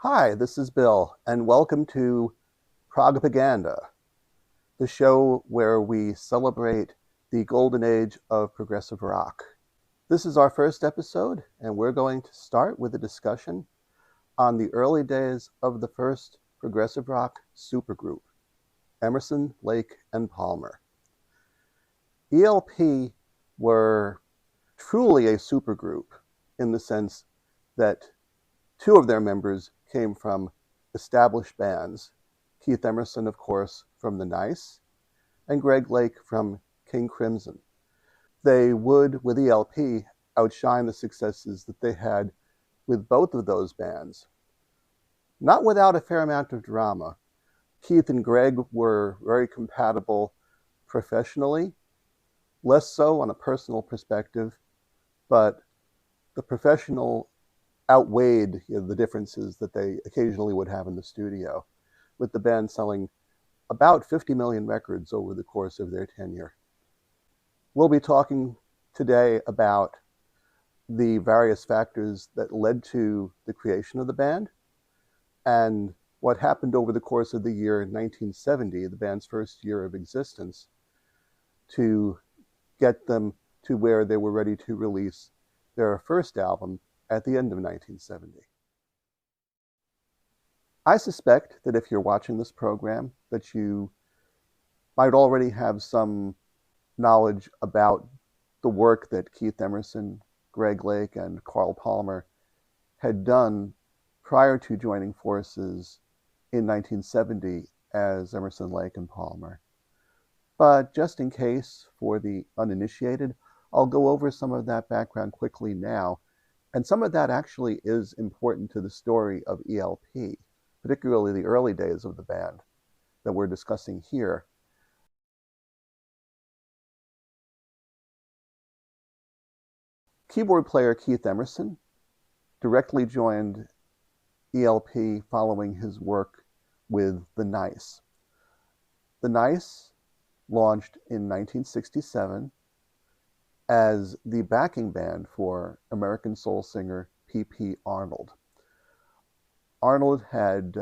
Hi, this is Bill, and welcome to Propaganda, the show where we celebrate the golden age of progressive rock. This is our first episode, and we're going to start with a discussion on the early days of the first progressive rock supergroup, Emerson, Lake, and Palmer. ELP were truly a supergroup in the sense that two of their members came from established bands, Keith Emerson, of course, from The Nice, and Greg Lake from King Crimson. They would, with ELP, outshine the successes that they had with both of those bands. Not without a fair amount of drama. Keith and Greg were very compatible professionally, less so on a personal perspective, but the professional outweighed the differences that they occasionally would have in the studio, with the band selling about 50 million records over the course of their tenure. We'll be talking today about the various factors that led to the creation of the band and what happened over the course of the year 1970, the band's first year of existence, to get them to where they were ready to release their first album at the end of 1970. I suspect that if you're watching this program, that you might already have some knowledge about the work that Keith Emerson, Greg Lake, and Carl Palmer had done prior to joining forces in 1970 as Emerson, Lake, and Palmer. But just in case, for the uninitiated, I'll go over some of that background quickly now. And some of that actually is important to the story of ELP, particularly the early days of the band that we're discussing here. Keyboard player Keith Emerson directly joined ELP following his work with The Nice. The Nice launched in 1967 as the backing band for American soul singer P.P. Arnold. Arnold had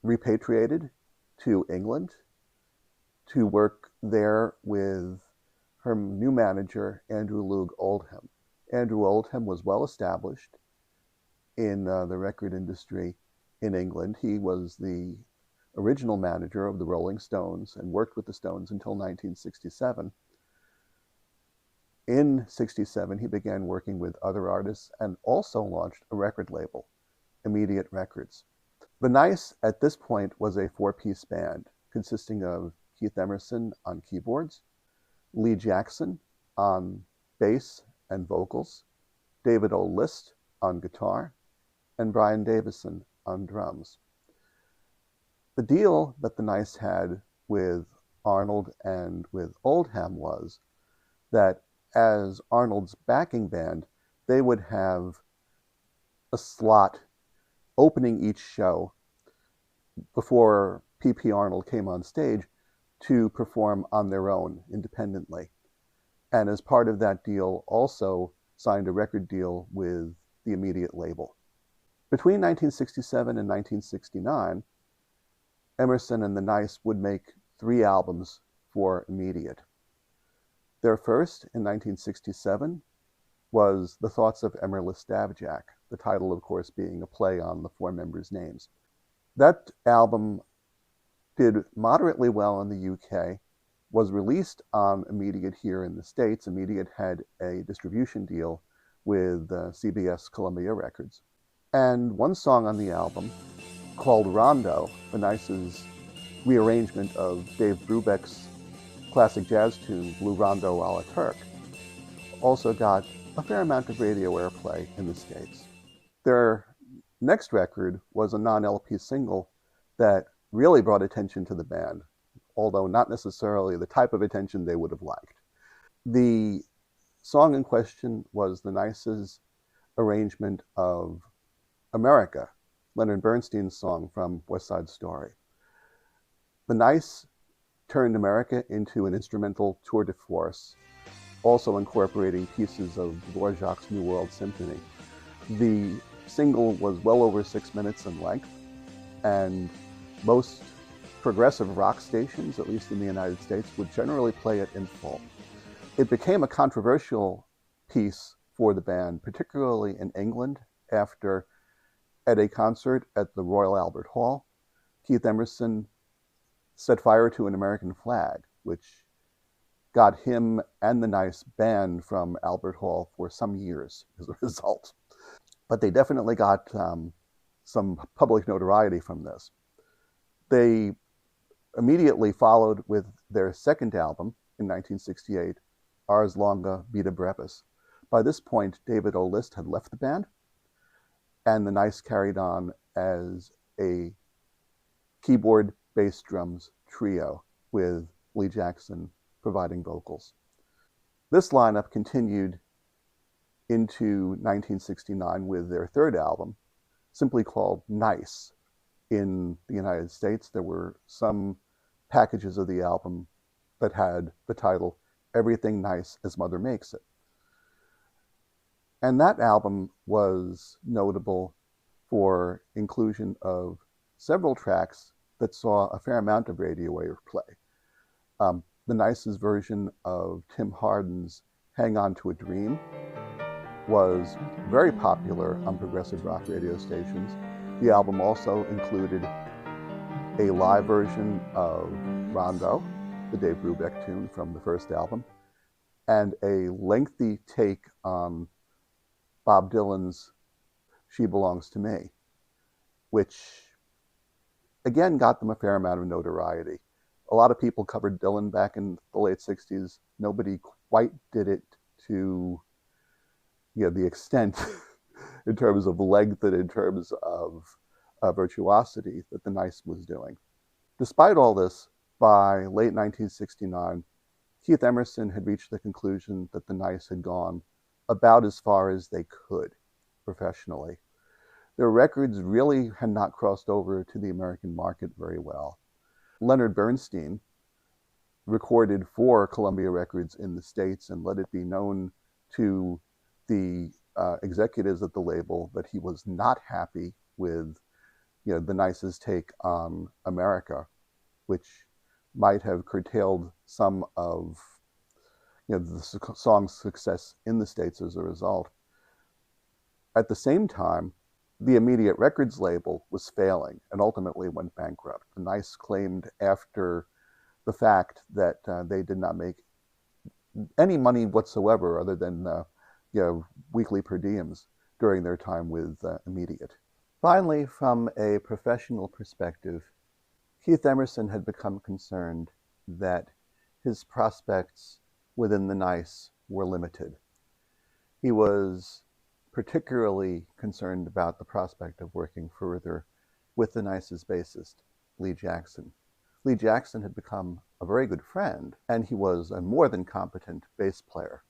repatriated to England to work there with her new manager, Andrew Loog Oldham. Andrew Oldham was well established in the record industry in England. He was the original manager of the Rolling Stones and worked with the Stones until 1967. In 67, he began working with other artists and also launched a record label, Immediate Records. The Nice, at this point, was a four-piece band consisting of Keith Emerson on keyboards, Lee Jackson on bass and vocals, David O. List on guitar, and Brian Davison on drums. The deal that the Nice had with Arnold and with Oldham was that as Arnold's backing band, they would have a slot opening each show before P.P. Arnold came on stage to perform on their own independently. And as part of that deal, also signed a record deal with the Immediate label. Between 1967 and 1969, Emerson and the Nice would make 3 albums for Immediate. Their first, in 1967, was The Thoughts of Emerla Stavjak, the title, of course, being a play on the 4 members' names. That album did moderately well in the UK, was released on Immediate here in the States. Immediate had a distribution deal with CBS Columbia Records. And one song on the album, called Rondo, the Nice's rearrangement of Dave Brubeck's classic jazz tune, Blue Rondo a la Turk, also got a fair amount of radio airplay in the States. Their next record was a non-LP single that really brought attention to the band, although not necessarily the type of attention they would have liked. The song in question was the Nice's arrangement of America, Leonard Bernstein's song from West Side Story. The Nice turned America into an instrumental tour de force, also incorporating pieces of Dvorak's New World Symphony. The single was well over 6 minutes in length, and most progressive rock stations, at least in the United States, would generally play it in full. It became a controversial piece for the band, particularly in England, after, at a concert at the Royal Albert Hall, Keith Emerson set fire to an American flag, which got him and the Nice banned from Albert Hall for some years as a result. But they definitely got some public notoriety from this. They immediately followed with their second album in 1968, Ars Longa Vita Brevis. By this point, David O. List had left the band, and the Nice carried on as a keyboard, bass, drums trio with Lee Jackson providing vocals. This lineup continued into 1969 with their third album, simply called Nice. In the United States, there were some packages of the album that had the title Everything Nice as Mother Makes It. And that album was notable for inclusion of several tracks that saw a fair amount of radio wave play. The Nice's version of Tim Hardin's Hang On to a Dream was very popular on progressive rock radio stations. The album also included a live version of Rondo, the Dave Brubeck tune from the first album, and a lengthy take on Bob Dylan's She Belongs to Me, which again got them a fair amount of notoriety. A lot of people covered Dylan back in the late 60s. Nobody quite did it to the extent in terms of length and in terms of virtuosity that the Nice was doing. Despite all this, by late 1969, Keith Emerson had reached the conclusion that the Nice had gone about as far as they could professionally. Their records really had not crossed over to the American market very well. Leonard Bernstein recorded for Columbia Records in the States and let it be known to the executives at the label that he was not happy with the Nice's take on America, which might have curtailed some of the song's success in the States as a result. At the same time, the Immediate Records label was failing and ultimately went bankrupt. The Nice claimed after the fact that they did not make any money whatsoever other than weekly per diems during their time with Immediate. Finally, from a professional perspective, Keith Emerson had become concerned that his prospects within the Nice were limited. He was particularly concerned about the prospect of working further with the Nice's bassist, Lee Jackson. Lee Jackson had become a very good friend, and he was a more than competent bass player.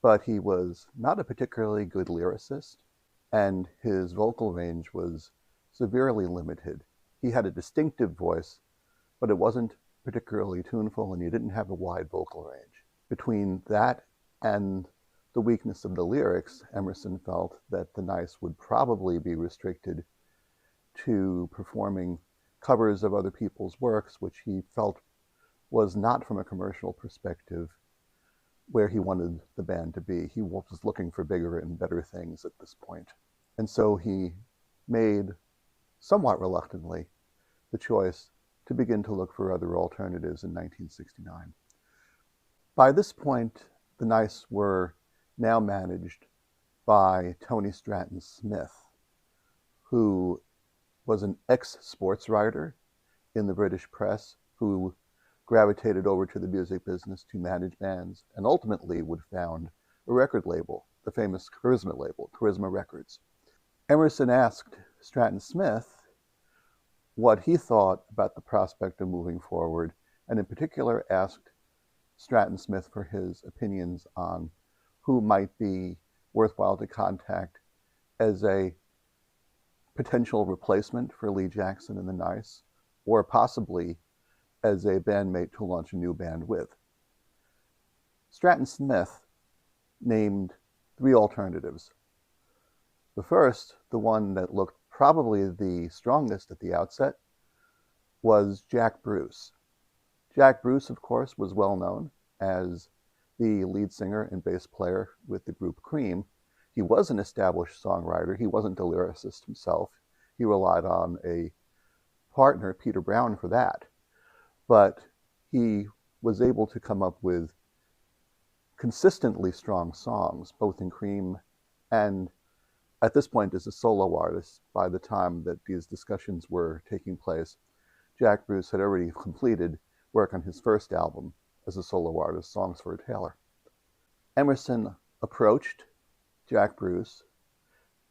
But he was not a particularly good lyricist, and his vocal range was severely limited. He had a distinctive voice, but it wasn't particularly tuneful, and he didn't have a wide vocal range. Between that and the weakness of the lyrics, Emerson felt that the Nice would probably be restricted to performing covers of other people's works, which he felt was not, from a commercial perspective, where he wanted the band to be. He was looking for bigger and better things at this point. And so he made, somewhat reluctantly, the choice to begin to look for other alternatives in 1969. By this point, the Nice were now managed by Tony Stratton Smith, who was an ex-sports writer in the British press who gravitated over to the music business to manage bands and ultimately would found a record label, the famous Charisma label, Charisma Records. Emerson asked Stratton Smith what he thought about the prospect of moving forward, and in particular asked Stratton Smith for his opinions on who might be worthwhile to contact as a potential replacement for Lee Jackson and the Nice, or possibly as a bandmate to launch a new band with. Stratton Smith named three alternatives. The first, the one that looked probably the strongest at the outset, was Jack Bruce. Jack Bruce, of course, was well known as the lead singer and bass player with the group Cream. He was an established songwriter. He wasn't a lyricist himself. He relied on a partner, Peter Brown, for that. But he was able to come up with consistently strong songs, both in Cream and at this point as a solo artist. By the time that these discussions were taking place, Jack Bruce had already completed work on his first album as a solo artist, Songs for a Tailor. Emerson approached Jack Bruce,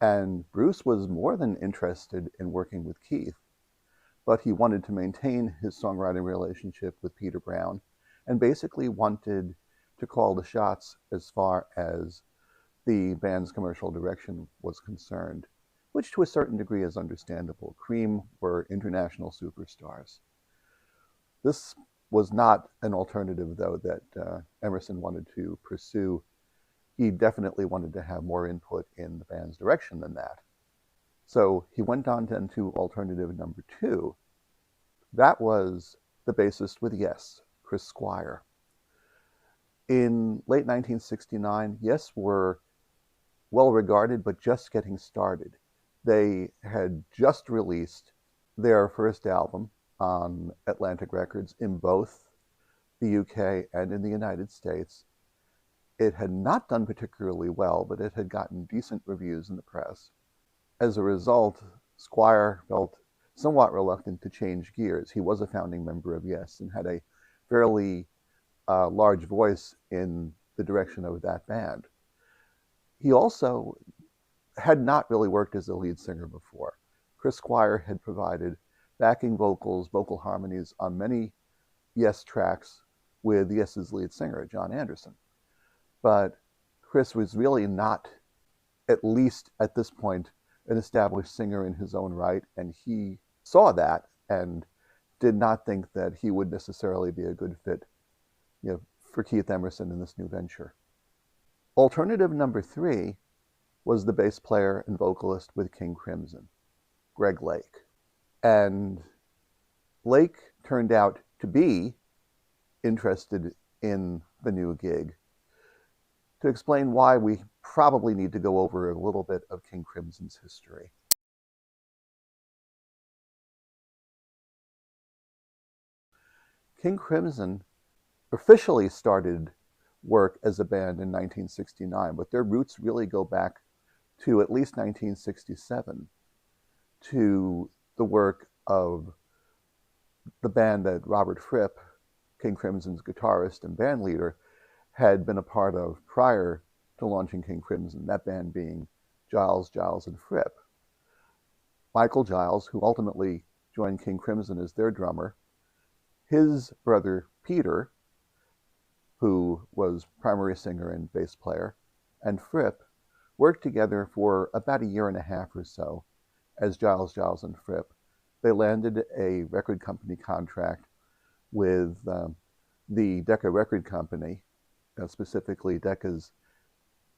and Bruce was more than interested in working with Keith, but he wanted to maintain his songwriting relationship with Peter Brown and basically wanted to call the shots as far as the band's commercial direction was concerned, which to a certain degree is understandable. Cream were international superstars. This was not an alternative, though, that Emerson wanted to pursue. He definitely wanted to have more input in the band's direction than that. So he went on then to alternative number 2. That was the bassist with Yes, Chris Squire. In late 1969, Yes were well regarded, but just getting started. They had just released their first album on Atlantic Records in both the UK and in the United States. It had not done particularly well, but it had gotten decent reviews in the press. As a result, Squire felt somewhat reluctant to change gears. He was a founding member of Yes and had a fairly large voice in the direction of that band. He also had not really worked as a lead singer before. Chris Squire had provided backing vocals, vocal harmonies on many Yes tracks with Yes's lead singer, John Anderson. But Chris was really not, at least at this point, an established singer in his own right, and he saw that and did not think that he would necessarily be a good fit, for Keith Emerson in this new venture. Alternative number 3 was the bass player and vocalist with King Crimson, Greg Lake. And Lake turned out to be interested in the new gig. To explain why, we probably need to go over a little bit of King Crimson's history. King Crimson officially started work as a band in 1969, but their roots really go back to at least 1967, to the work of the band that Robert Fripp, King Crimson's guitarist and band leader, had been a part of prior to launching King Crimson, that band being Giles, Giles, and Fripp. Michael Giles, who ultimately joined King Crimson as their drummer, his brother Peter, who was primary singer and bass player, and Fripp worked together for about a year and a half or so as Giles, Giles, and Fripp. They landed a record company contract with the Decca Record Company, specifically Decca's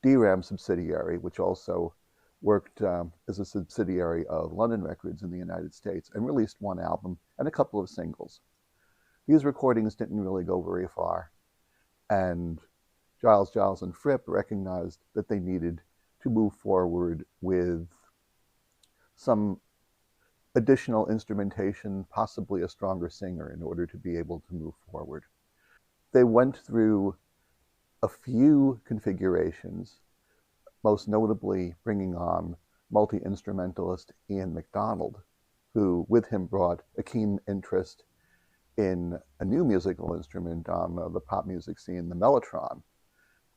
DRAM subsidiary, which also worked as a subsidiary of London Records in the United States, and released one album and a couple of singles. These recordings didn't really go very far, and Giles, Giles, and Fripp recognized that they needed to move forward with some additional instrumentation, possibly a stronger singer, in order to be able to move forward. They went through a few configurations, most notably bringing on multi-instrumentalist Ian MacDonald, who with him brought a keen interest in a new musical instrument on the pop music scene, the mellotron,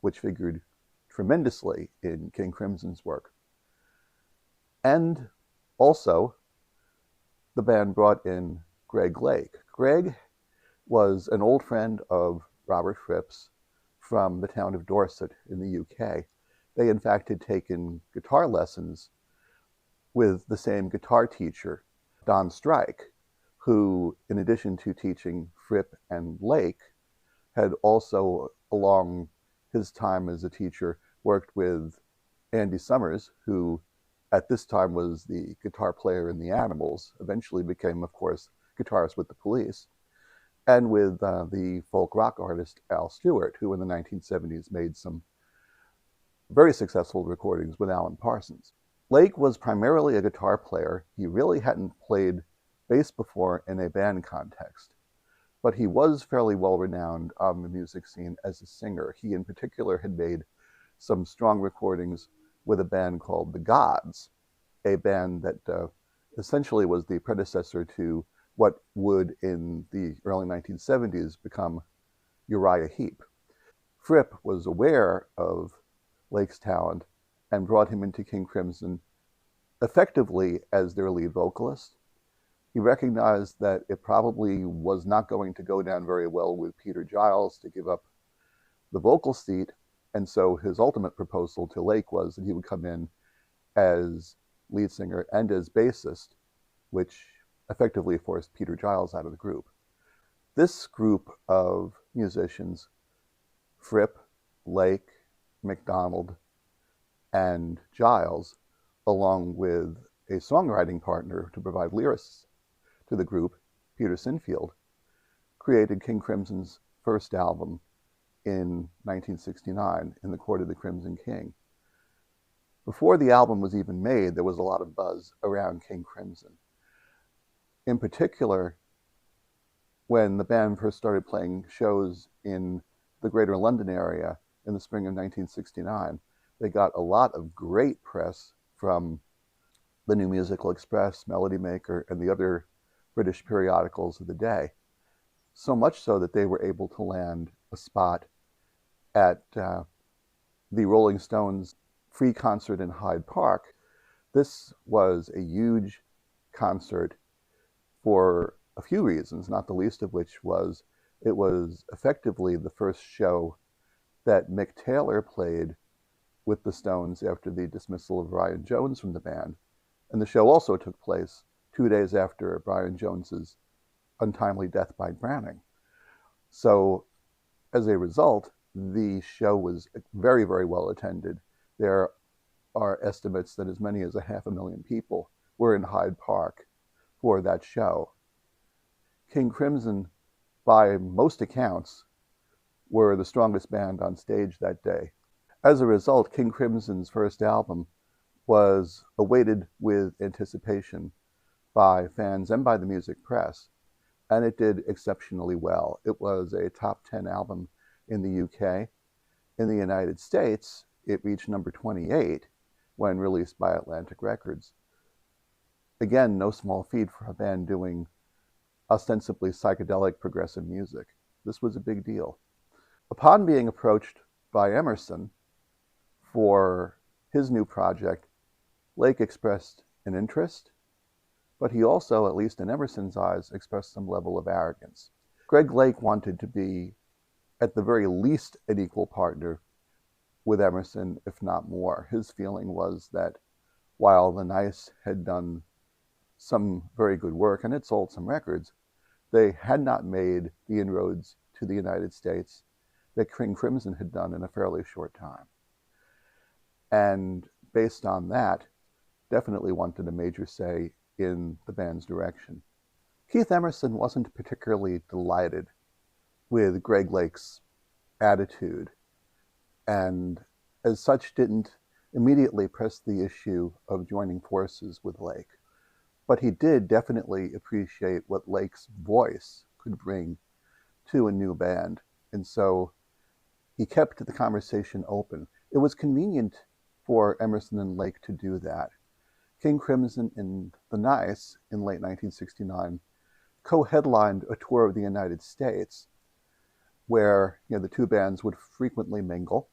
which figured tremendously in King Crimson's work. And also, the band brought in Greg Lake. Greg was an old friend of Robert Fripp's from the town of Dorset in the UK. They, in fact, had taken guitar lessons with the same guitar teacher, Don Strike, who, in addition to teaching Fripp and Lake, had also, along his time as a teacher, worked with Andy Summers, who at this time was the guitar player in the Animals, eventually became, of course, guitarist with the Police, and with the folk rock artist Al Stewart, who in the 1970s made some very successful recordings with Alan Parsons. Lake was primarily a guitar player. He really hadn't played bass before in a band context, but he was fairly well renowned on the music scene as a singer. He in particular had made some strong recordings with a band called The Gods, a band that essentially was the predecessor to what would in the early 1970s become Uriah Heep. Fripp was aware of Lake's talent and brought him into King Crimson effectively as their lead vocalist. He recognized that it probably was not going to go down very well with Peter Giles to give up the vocal seat, and so his ultimate proposal to Lake was that he would come in as lead singer and as bassist, which effectively forced Peter Giles out of the group. This group of musicians, Fripp, Lake, McDonald, and Giles, along with a songwriting partner to provide lyrics to the group, Peter Sinfield, created King Crimson's first album in 1969, In the Court of the Crimson King. Before the album was even made, there was a lot of buzz around King Crimson. In particular, when the band first started playing shows in the Greater London area in the spring of 1969, they got a lot of great press from the New Musical Express, Melody Maker, and the other British periodicals of the day. So much so that they were able to land a spot at the Rolling Stones free concert in Hyde Park. This was a huge concert for a few reasons, not the least of which was it was effectively the first show that Mick Taylor played with the Stones after the dismissal of Brian Jones from the band. And the show also took place 2 days after Brian Jones's untimely death by drowning. So as a result, the show was very, very well attended. There are estimates that as many as 500,000 people were in Hyde Park for that show. King Crimson, by most accounts, were the strongest band on stage that day. As a result, King Crimson's first album was awaited with anticipation by fans and by the music press, and it did exceptionally well. It was a top 10 album in the UK. In the United States, it reached number 28 when released by Atlantic Records. Again, no small feat for a band doing ostensibly psychedelic progressive music. This was a big deal. Upon being approached by Emerson for his new project, Lake expressed an interest, but he also, at least in Emerson's eyes, expressed some level of arrogance. Greg Lake wanted to be, at the very least, an equal partner with Emerson, if not more. His feeling was that while the Nice had done some very good work and had sold some records, they had not made the inroads to the United States that King Crimson had done in a fairly short time. And based on that, definitely wanted a major say in the band's direction. Keith Emerson wasn't particularly delighted with Greg Lake's attitude, and as such didn't immediately press the issue of joining forces with Lake. But he did definitely appreciate what Lake's voice could bring to a new band, and so he kept the conversation open. It was convenient for Emerson and Lake to do that. King Crimson and the Nice in late 1969 co-headlined a tour of the United States where the two bands would frequently mingle,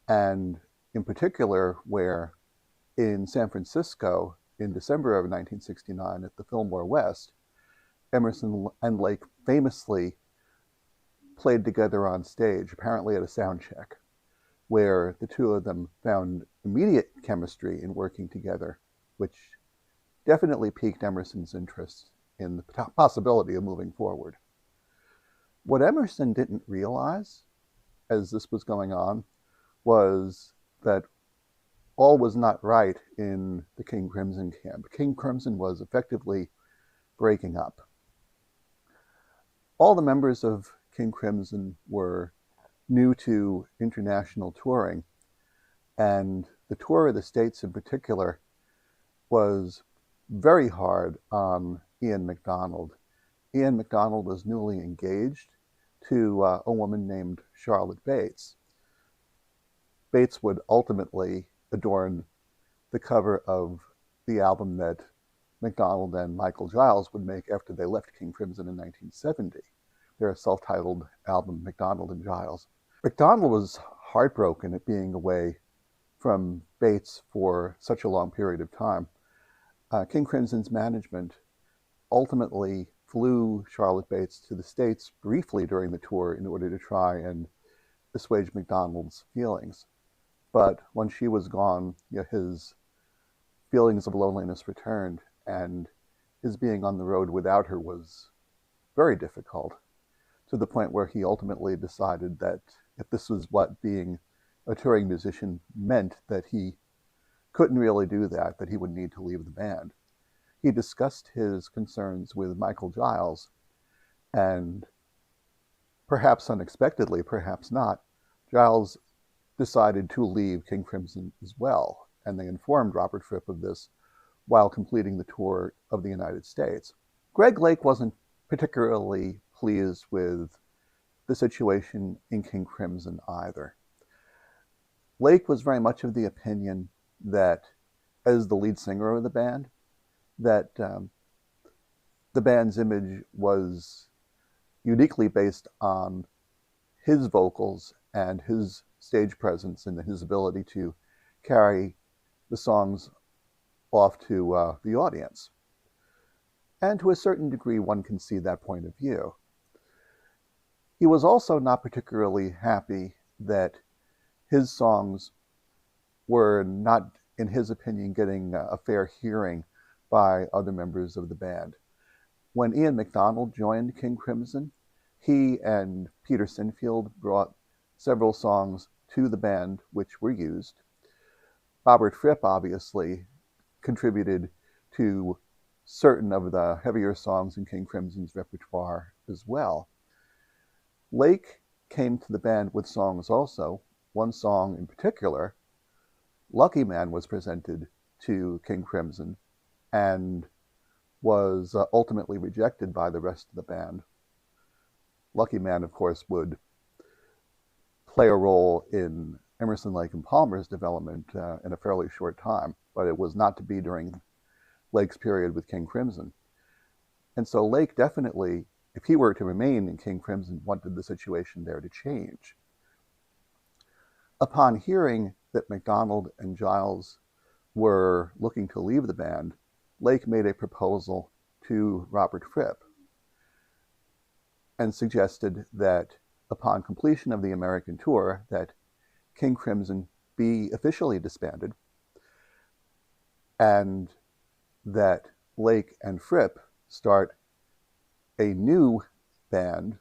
and in particular where in San Francisco in December of 1969 at the Fillmore West, Emerson and Lake famously played together on stage, apparently at a sound check, where the two of them found immediate chemistry in working together, which definitely piqued Emerson's interest in the possibility of moving forward. What Emerson didn't realize as this was going on was that all was not right in the King Crimson camp. King Crimson was effectively breaking up. All the members of King Crimson were new to international touring, and the tour of the States in particular was very hard on Ian MacDonald. Ian MacDonald was newly engaged to a woman named Charlotte Bates. Bates would ultimately adorn the cover of the album that MacDonald and Michael Giles would make after they left King Crimson in 1970, their self-titled album, MacDonald and Giles. MacDonald was heartbroken at being away from Bates for such a long period of time. King Crimson's management ultimately flew Charlotte Bates to the States briefly during the tour in order to try and assuage MacDonald's feelings. But when she was gone, his feelings of loneliness returned, and his being on the road without her was very difficult, to the point where he ultimately decided that if this was what being a touring musician meant, that he couldn't really do that, that he would need to leave the band. He discussed his concerns with Michael Giles, and perhaps unexpectedly, perhaps not, Giles decided to leave King Crimson as well, and they informed Robert Fripp of this while completing the tour of the United States. Greg Lake wasn't particularly pleased with the situation in King Crimson either. Lake was very much of the opinion that, as the lead singer of the band, that the band's image was uniquely based on his vocals and his stage presence and his ability to carry the songs off to the audience. And to a certain degree, one can see that point of view. He was also not particularly happy that his songs were not, in his opinion, getting a fair hearing by other members of the band. When Ian MacDonald joined King Crimson, he and Peter Sinfield brought several songs to the band which were used. Robert Fripp obviously contributed to certain of the heavier songs in King Crimson's repertoire as well. Lake came to the band with songs also. One song in particular, Lucky Man, was presented to King Crimson and was ultimately rejected by the rest of the band. Lucky Man, of course, would play a role in Emerson, Lake and Palmer's development in a fairly short time, but it was not to be during Lake's period with King Crimson. And so Lake definitely, if he were to remain in King Crimson, wanted the situation there to change. Upon hearing that MacDonald and Giles were looking to leave the band, Lake made a proposal to Robert Fripp and suggested that upon completion of the American tour, that King Crimson be officially disbanded, and that Lake and Fripp start a new band,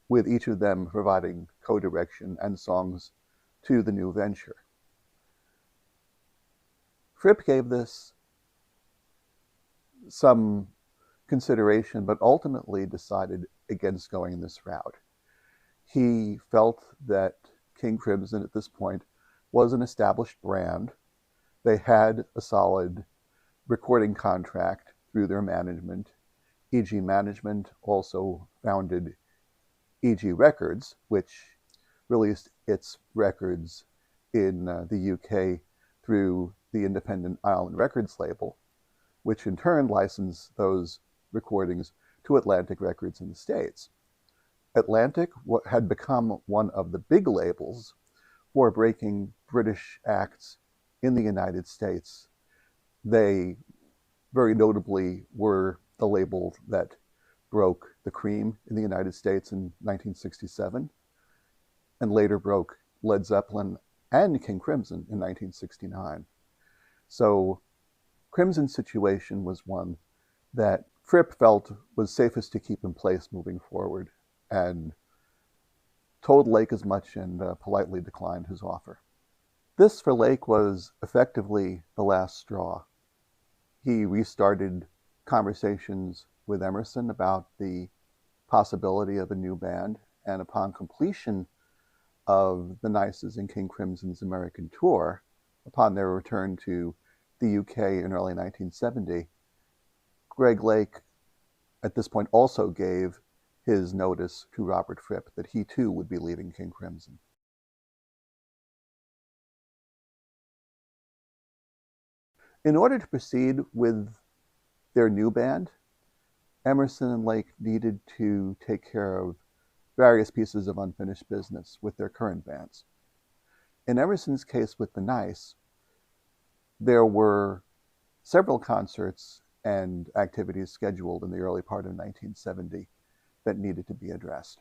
with each of them providing co-direction and songs to the new venture. Fripp gave this some consideration, but ultimately decided against going this route. He felt that King Crimson at this point was an established brand. They had a solid recording contract through their management. EG Management also founded EG Records, which released its records in the UK through the independent Island Records label, which in turn licensed those recordings to Atlantic Records in the States. Atlantic had become one of the big labels for breaking British acts in the United States. They very notably were the label that broke The Cream in the United States in 1967, and later broke Led Zeppelin and King Crimson in 1969. So Crimson's situation was one that Fripp felt was safest to keep in place moving forward, and told Lake as much and politely declined his offer. This for Lake was effectively the last straw. He restarted conversations with Emerson about the possibility of a new band, and upon completion of the Nice's and King Crimson's American tour, upon their return to the UK in early 1970, Greg Lake at this point also gave his notice to Robert Fripp that he too would be leaving King Crimson. In order to proceed with their new band, Emerson and Lake needed to take care of various pieces of unfinished business with their current bands. In Emerson's case with the Nice, there were several concerts and activities scheduled in the early part of 1970 that needed to be addressed.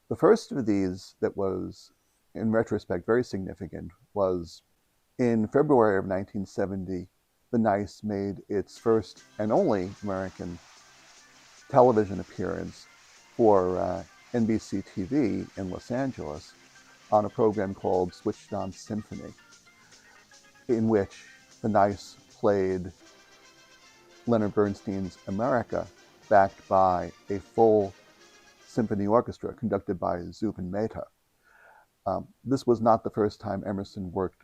The first of these that was, in retrospect, very significant was in February of 1970, the Nice made its first and only American television appearance for NBC TV in Los Angeles on a program called Switched On Symphony, in which the Nice played Leonard Bernstein's America, backed by a full symphony orchestra conducted by Zubin Mehta. This was not the first time Emerson worked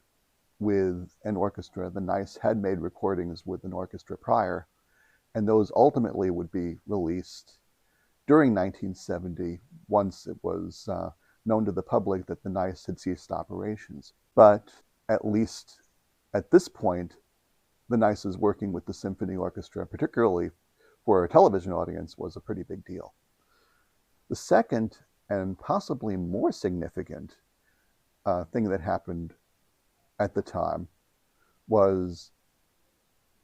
with an orchestra. The Nice had made recordings with an orchestra prior, and those ultimately would be released during 1970 once it was known to the public that the Nice had ceased operations. But at least at this point, the Nice's working with the symphony orchestra, particularly for a television audience, was a pretty big deal. The second and possibly more significant thing that happened at the time was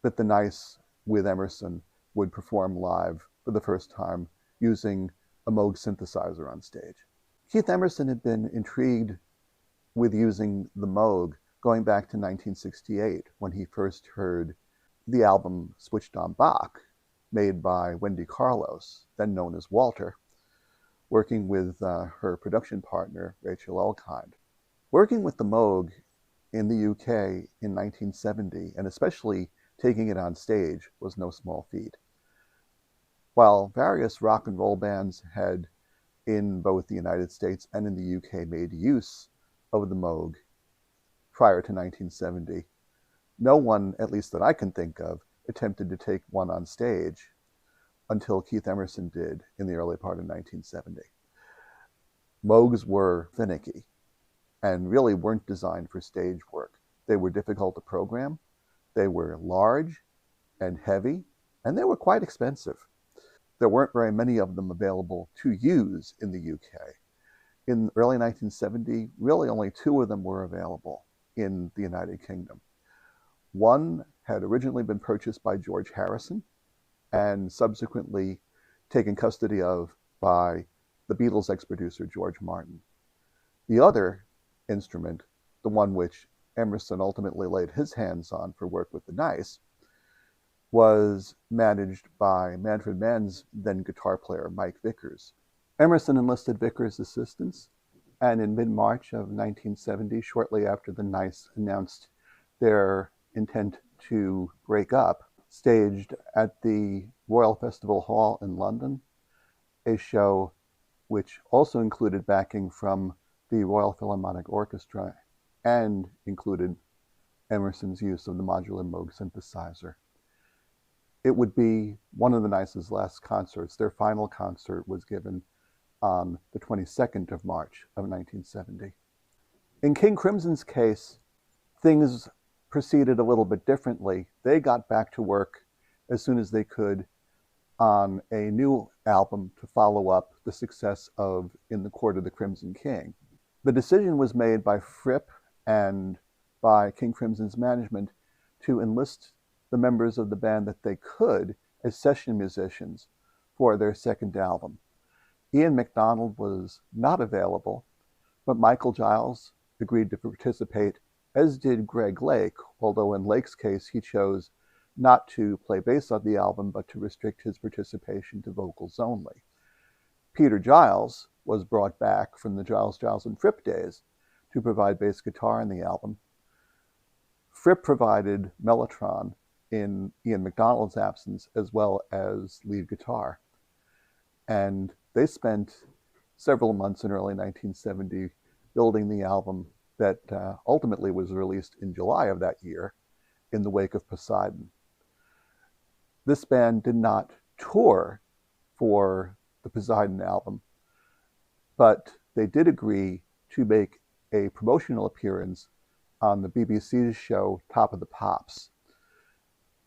that the Nice with Emerson would perform live for the first time using a Moog synthesizer on stage. Keith Emerson had been intrigued with using the Moog going back to 1968 when he first heard the album Switched on Bach, made by Wendy Carlos, then known as Walter, working with her production partner, Rachel Elkind. Working with the Moog in the UK in 1970, and especially taking it on stage, was no small feat. While various rock and roll bands had, in both the United States and in the UK, made use of the Moog prior to 1970, no one, at least that I can think of, attempted to take one on stage until Keith Emerson did in the early part of 1970. Moogs were finicky and really weren't designed for stage work. They were difficult to program, they were large and heavy, and they were quite expensive. There weren't very many of them available to use in the UK. In early 1970, really only 2 of them were available in the United Kingdom. One had originally been purchased by George Harrison and subsequently taken custody of by the Beatles' ex-producer George Martin. The other instrument, the one which Emerson ultimately laid his hands on for work with the Nice, was managed by Manfred Mann's then guitar player Mike Vickers. Emerson enlisted Vickers' assistance, and in mid-March of 1970, shortly after the Nice announced their intent to break up, staged at the Royal Festival Hall in London a show which also included backing from the Royal Philharmonic Orchestra and included Emerson's use of the modular Moog synthesizer. It would be one of the Nice's last concerts. Their final concert was given on the 22nd of March of 1970. In King Crimson's case, things proceeded a little bit differently. They got back to work as soon as they could on a new album to follow up the success of In the Court of the Crimson King. The decision was made by Fripp and by King Crimson's management to enlist the members of the band that they could as session musicians for their second album. Ian MacDonald was not available, but Michael Giles agreed to participate, as did Greg Lake, although in Lake's case he chose not to play bass on the album, but to restrict his participation to vocals only. Peter Giles was brought back from the Giles and Fripp days to provide bass guitar in the album. Fripp provided mellotron in Ian MacDonald's absence, as well as lead guitar. And they spent several months in early 1970 building the album that ultimately was released in July of that year in the wake of Poseidon. This band did not tour for the Poseidon album, but they did agree to make a promotional appearance on the BBC's show Top of the Pops,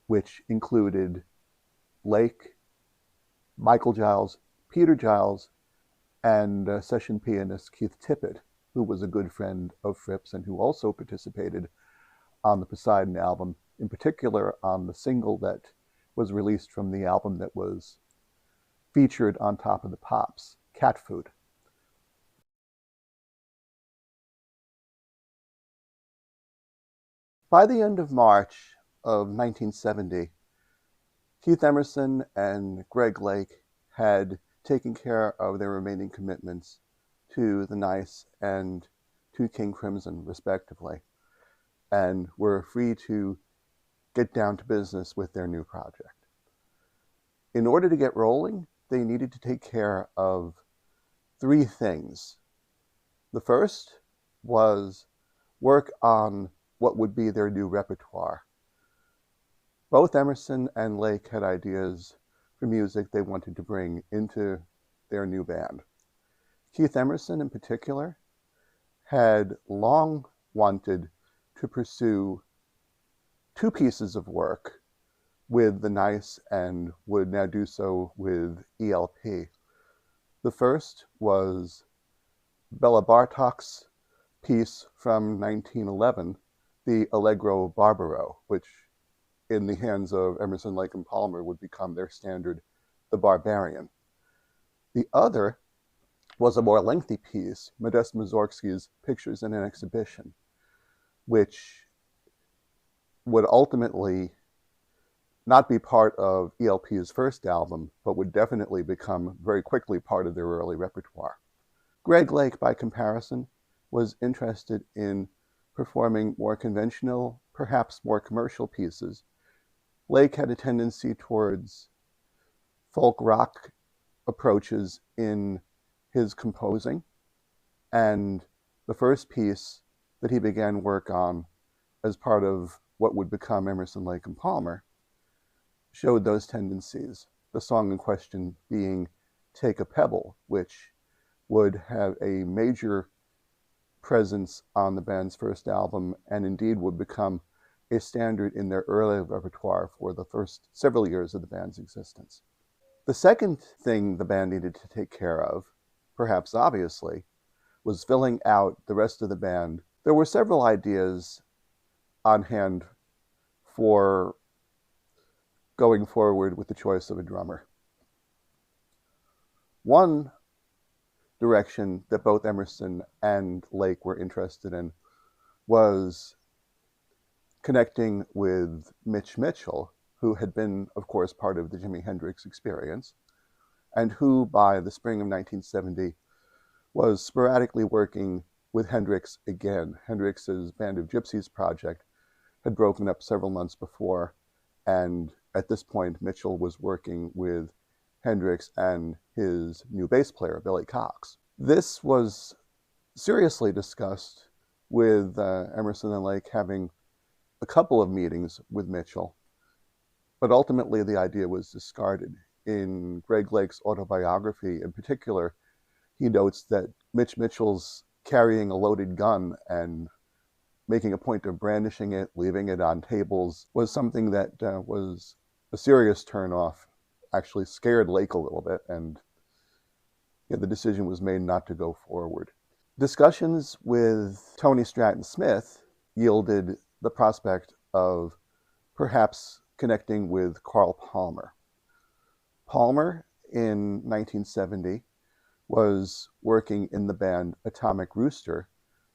which included Lake, Michael Giles, Peter Giles, and session pianist Keith Tippett, who was a good friend of Fripp's and who also participated on the Poseidon album, in particular on the single that was released from the album that was featured on Top of the Pops, Cat Food. By the end of March of 1970, Keith Emerson and Greg Lake had taken care of their remaining commitments to The Nice and to King Crimson, respectively, and were free to get down to business with their new project. In order to get rolling, they needed to take care of three things. The first was work on what would be their new repertoire. Both Emerson and Lake had ideas for music they wanted to bring into their new band. Keith Emerson, in particular, had long wanted to pursue two pieces of work with The Nice and would now do so with ELP. The first was Bela Bartok's piece from 1911, the Allegro Barbaro, which in the hands of Emerson, Lake, and Palmer would become their standard, The Barbarian. The other was a more lengthy piece, Modest Mussorgsky's Pictures in an Exhibition, which would ultimately not be part of ELP's first album, but would definitely become very quickly part of their early repertoire. Greg Lake, by comparison, was interested in performing more conventional, perhaps more commercial pieces. Lake had a tendency towards folk rock approaches in his composing, and the first piece that he began work on as part of what would become Emerson, Lake, and Palmer showed those tendencies, the song in question being Take a Pebble, which would have a major presence on the band's first album and indeed would become a standard in their early repertoire for the first several years of the band's existence. The second thing the band needed to take care of, perhaps obviously, was filling out the rest of the band. There were several ideas on hand for going forward with the choice of a drummer. One direction that both Emerson and Lake were interested in was connecting with Mitch Mitchell, who had been, of course, part of the Jimi Hendrix Experience, and who, by the spring of 1970, was sporadically working with Hendrix again. Hendrix's Band of Gypsies project had broken up several months before, and at this point, Mitchell was working with Hendrix and his new bass player, Billy Cox. This was seriously discussed with Emerson and Lake having a couple of meetings with Mitchell, but ultimately the idea was discarded. In Greg Lake's autobiography in particular, he notes that Mitch Mitchell's carrying a loaded gun and making a point of brandishing it, leaving it on tables, was something that was a serious turnoff, actually scared Lake a little bit, and the decision was made not to go forward. Discussions with Tony Stratton Smith yielded the prospect of perhaps connecting with Carl Palmer. Palmer, in 1970, was working in the band Atomic Rooster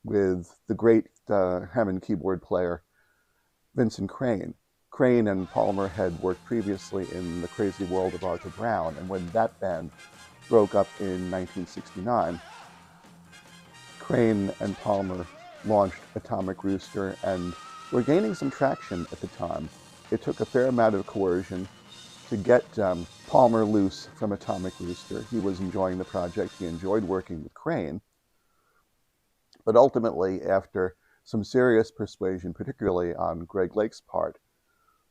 with the great Hammond keyboard player Vincent Crane. Crane and Palmer had worked previously in The Crazy World of Arthur Brown, and when that band broke up in 1969, Crane and Palmer launched Atomic Rooster and were gaining some traction at the time. It took a fair amount of coercion to get Palmer loose from Atomic Rooster. He was enjoying the project. He enjoyed working with Crane. But ultimately, after some serious persuasion, particularly on Greg Lake's part,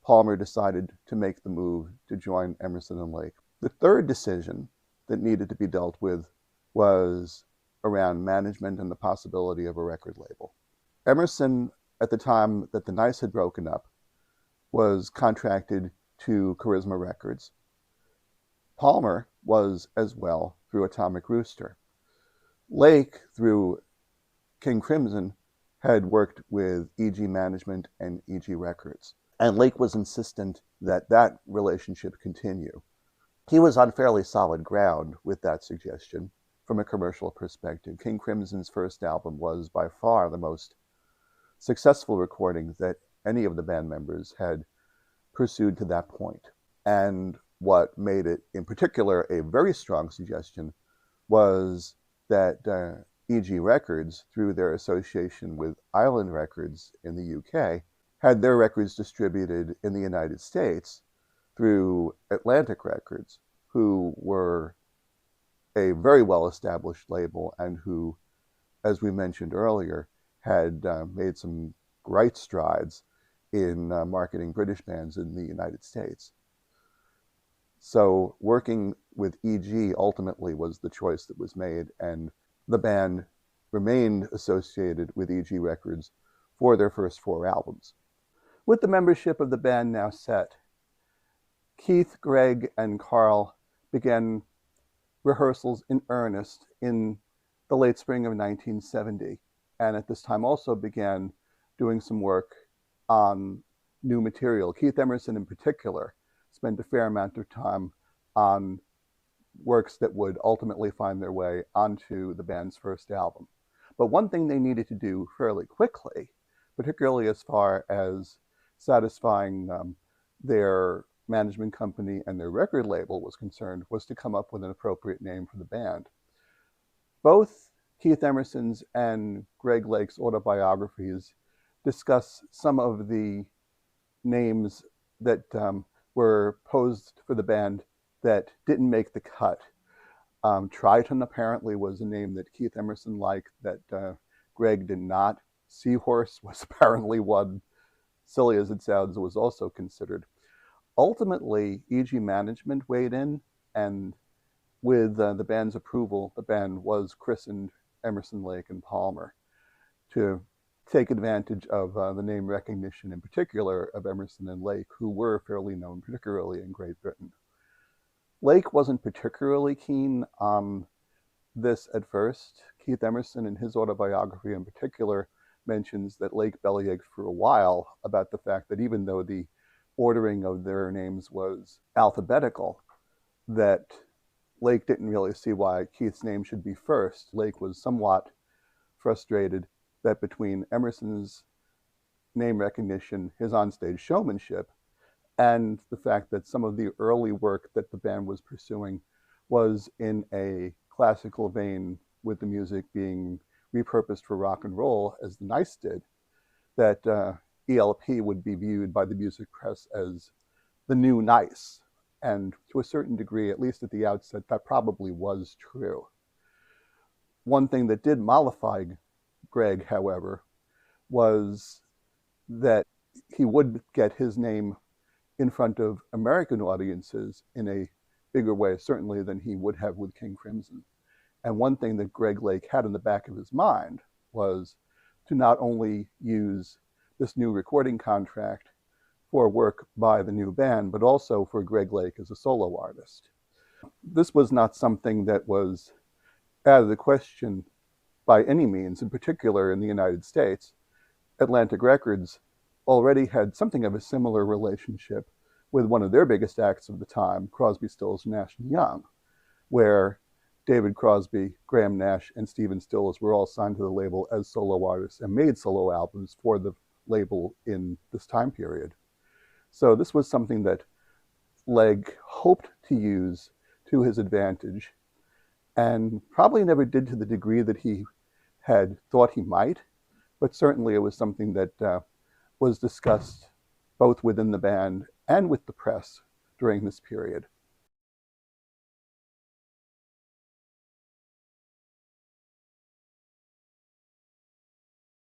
Palmer decided to make the move to join Emerson and Lake. The third decision that needed to be dealt with was around management and the possibility of a record label. Emerson, at the time that the Nice had broken up, was contracted to Charisma Records. Palmer was as well through Atomic Rooster. Lake, through King Crimson, had worked with EG Management and EG Records. And Lake was insistent that that relationship continue. He was on fairly solid ground with that suggestion from a commercial perspective. King Crimson's first album was by far the most successful recording that any of the band members had pursued to that point. And what made it, in particular, a very strong suggestion was that EG Records, through their association with Island Records in the UK, had their records distributed in the United States through Atlantic Records, who were a very well-established label and who, as we mentioned earlier, had made some great strides in marketing British bands in the United States. So working with EG ultimately was the choice that was made, and the band remained associated with EG Records for their first 4 albums. With the membership of the band now set, Keith, Greg, and Carl began rehearsals in earnest in the late spring of 1970, and at this time also began doing some work on new material. Keith Emerson in particular spent a fair amount of time on works that would ultimately find their way onto the band's first album. But one thing they needed to do fairly quickly, particularly as far as satisfying their management company and their record label was concerned, was to come up with an appropriate name for the band. Both Keith Emerson's and Greg Lake's autobiographies discuss some of the names that were posed for the band that didn't make the cut. Triton apparently was a name that Keith Emerson liked, that Greg did not. Seahorse was apparently one, silly as it sounds, was also considered. Ultimately, EG Management weighed in, and with the band's approval, the band was christened Emerson, Lake, and Palmer to take advantage of the name recognition, in particular of Emerson and Lake, who were fairly known, particularly in Great Britain. Lake wasn't particularly keen on this at first. Keith Emerson, in his autobiography in particular, mentions that Lake bellyached for a while about the fact that even though the ordering of their names was alphabetical, that Lake didn't really see why Keith's name should be first. Lake was somewhat frustrated that between Emerson's name recognition, his onstage showmanship, and the fact that some of the early work that the band was pursuing was in a classical vein, with the music being repurposed for rock and roll, as the Nice did, that ELP would be viewed by the music press as the new Nice. And to a certain degree, at least at the outset, that probably was true. One thing that did mollify Greg, however, was that he would get his name in front of American audiences in a bigger way, certainly, than he would have with King Crimson. And one thing that Greg Lake had in the back of his mind was to not only use this new recording contract for work by the new band, but also for Greg Lake as a solo artist. This was not something that was out of the question by any means. In particular, in the United States, Atlantic Records already had something of a similar relationship with one of their biggest acts of the time, Crosby, Stills, Nash & Young, where David Crosby, Graham Nash, and Stephen Stills were all signed to the label as solo artists and made solo albums for the label in this time period. So this was something that Legg hoped to use to his advantage, and probably never did to the degree that he had thought he might. but certainly it was something that was discussed both within the band and with the press during this period.